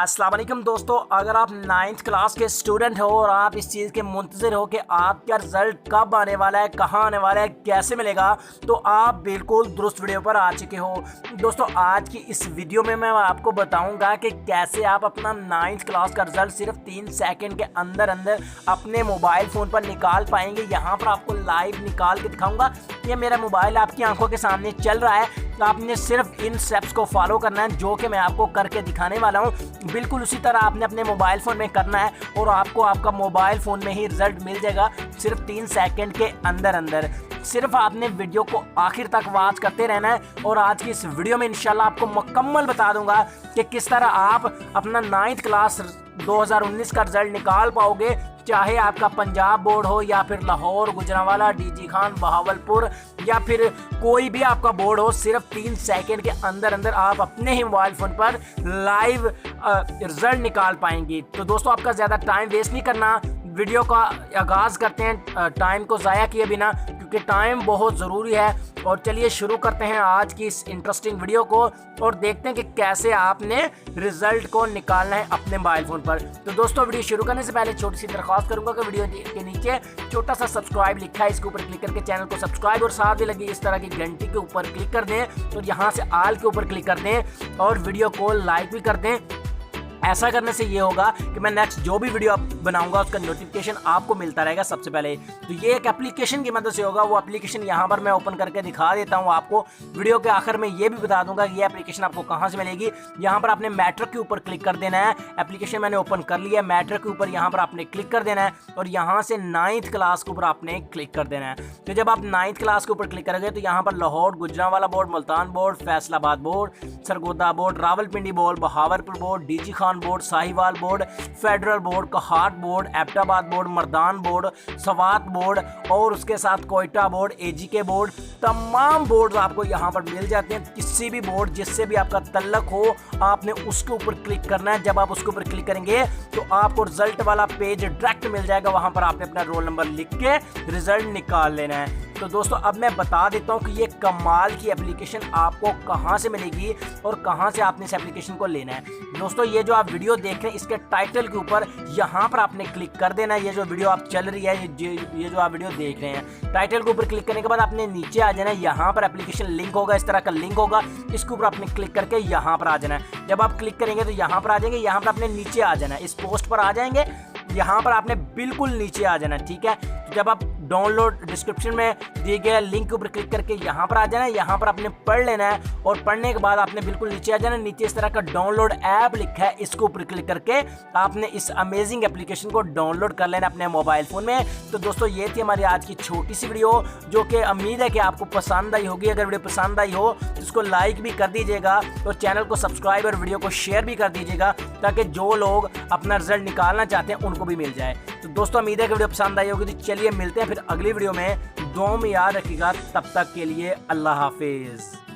अस्सलाम वालेकुम दोस्तों, अगर आप 9th क्लास के स्टूडेंट हो और आप इस चीज़ के मुंतज़िर हो कि आपका रिज़ल्ट कब आने वाला है, कहाँ आने वाला है, कैसे मिलेगा, तो आप बिल्कुल दुरुस्त वीडियो पर आ चुके हो। दोस्तों आज की इस वीडियो में मैं आपको बताऊंगा कि कैसे आप अपना 9th क्लास का रिज़ल्ट सिर्फ 3 सेकंड के अंदर अंदर अपने मोबाइल फ़ोन पर निकाल पाएंगे। यहाँ पर आपको लाइव निकाल के दिखाऊँगा। ये मेरा मोबाइल आपकी आंखों के सामने चल रहा है, तो आपने सिर्फ इन स्टेप्स को फॉलो करना है जो कि मैं आपको करके दिखाने वाला हूँ। बिल्कुल उसी तरह आपने अपने मोबाइल फ़ोन में करना है और आपको आपका मोबाइल फ़ोन में ही रिजल्ट मिल जाएगा सिर्फ 3 सेकंड के अंदर अंदर। सिर्फ आपने वीडियो को आखिर तक वॉच करते रहना है और आज की इस वीडियो में इंशाल्लाह आपको मुकम्मल बता दूंगा कि किस तरह आप अपना 9th क्लास 2019 का रिजल्ट निकाल पाओगे, चाहे आपका पंजाब बोर्ड हो या फिर लाहौर, गुजरांवाला, डीजी खान, बहावलपुर या फिर कोई भी आपका बोर्ड हो। सिर्फ 3 सेकंड के अंदर अंदर आप अपने ही मोबाइल फ़ोन पर लाइव रिजल्ट निकाल पाएंगे। तो दोस्तों आपका ज़्यादा टाइम वेस्ट नहीं करना, वीडियो का आगाज़ करते हैं टाइम को ज़ाया किए बिना, क्योंकि टाइम बहुत ज़रूरी है। और चलिए शुरू करते हैं आज की इस इंटरेस्टिंग वीडियो को और देखते हैं कि कैसे आपने रिजल्ट को निकालना है अपने मोबाइल फ़ोन पर। तो दोस्तों वीडियो शुरू करने से पहले छोटी सी दरख्वास्त करूंगा कि वीडियो के नीचे छोटा सा सब्सक्राइब लिखा है, इसके ऊपर क्लिक करके चैनल को सब्सक्राइब और साथ ही लगी इस तरह की घंटी के ऊपर क्लिक कर दें और यहाँ से आल के ऊपर क्लिक कर दें और वीडियो को लाइक भी कर दें। ऐसा करने से ये होगा कि मैं नेक्स्ट जो भी वीडियो बनाऊंगा उसका नोटिफिकेशन आपको मिलता रहेगा सबसे पहले। तो ये एक एप्लीकेशन की मदद से होगा, वो एप्लीकेशन यहाँ पर मैं ओपन करके दिखा देता हूँ आपको। वीडियो के आखिर में ये भी बता दूंगा कि ये एप्लीकेशन आपको कहाँ से मिलेगी। यहाँ पर आपने मैटर के ऊपर क्लिक कर देना है। एप्लीकेशन मैंने ओपन कर लिया है, मैटर के ऊपर यहाँ पर आपने क्लिक कर देना है और यहाँ से 9th क्लास के ऊपर आपने क्लिक कर देना है। तो जब आप 9th क्लास के ऊपर क्लिक करोगे तो यहाँ पर Lahore, Gujranwala board, Multan board, Faisalabad board, Sargodha board, Rawalpindi board, Bahawalpur board, DG Khan board, Sahiwal board, federal board, Kohat board, Abbottabad board, Mardan board, Swat board और उसके साथ कोयटा बोर्ड, एजीके बोर्ड, तमाम बोर्ड आपको यहाँ पर मिल जाते हैं। किसी भी बोर्ड जिससे भी आपका तल्लक हो आपने उसके ऊपर क्लिक करना है। जब आप उसके ऊपर क्लिक करेंगे तो आपको रिजल्ट वाला पेज डायरेक्ट मिल जाएगा, वहाँ पर आपने अपना रोल नंबर लिख के रिजल्ट निकाल लेना है। तो दोस्तों अब मैं बता देता हूँ कि ये कमाल की एप्लीकेशन आपको कहाँ से मिलेगी और कहाँ से आपने इस एप्लीकेशन को लेना है। दोस्तों ये जो आप वीडियो देख रहे हैं इसके टाइटल के ऊपर यहाँ पर आपने क्लिक कर देना है। ये जो वीडियो आप चल रही है, ये जो आप वीडियो देख रहे हैं, टाइटल के ऊपर क्लिक करने के बाद आपने नीचे आ जाना है। यहाँ पर एप्लीकेशन लिंक होगा, इस तरह का लिंक होगा, इसके ऊपर आपने क्लिक करके यहाँ पर आ जाना है। जब आप क्लिक करेंगे तो यहाँ पर आ जाएंगे, यहाँ पर आपने नीचे आ जाना है, इस पोस्ट पर आ जाएंगे, यहाँ पर आपने बिल्कुल नीचे आ जाना है। ठीक है, तो जब आप डाउनलोड डिस्क्रिप्शन में दिए गए लिंक के ऊपर क्लिक करके यहाँ पर आ जाना है। यहाँ पर आपने पढ़ लेना है और पढ़ने के बाद आपने बिल्कुल नीचे आ जाना है। नीचे इस तरह का डाउनलोड ऐप लिखा है, इसके ऊपर क्लिक करके आपने इस अमेजिंग एप्लीकेशन को डाउनलोड कर लेना अपने मोबाइल फ़ोन में। तो दोस्तों ये थी हमारी आज की छोटी सी वीडियो, जो कि उम्मीद है कि आपको पसंद आई होगी। अगर वीडियो पसंद आई हो तो इसको लाइक भी कर दीजिएगा और चैनल को सब्सक्राइब और वीडियो को शेयर भी कर दीजिएगा, ताकि जो लोग अपना रिजल्ट निकालना चाहते हैं उनको भी मिल जाए। तो दोस्तों उम्मीद है कि वीडियो पसंद आई होगी। तो चलिए मिलते हैं फिर अगली वीडियो में। दुआ में याद रखिएगा, तब तक के लिए अल्लाह हाफिज़।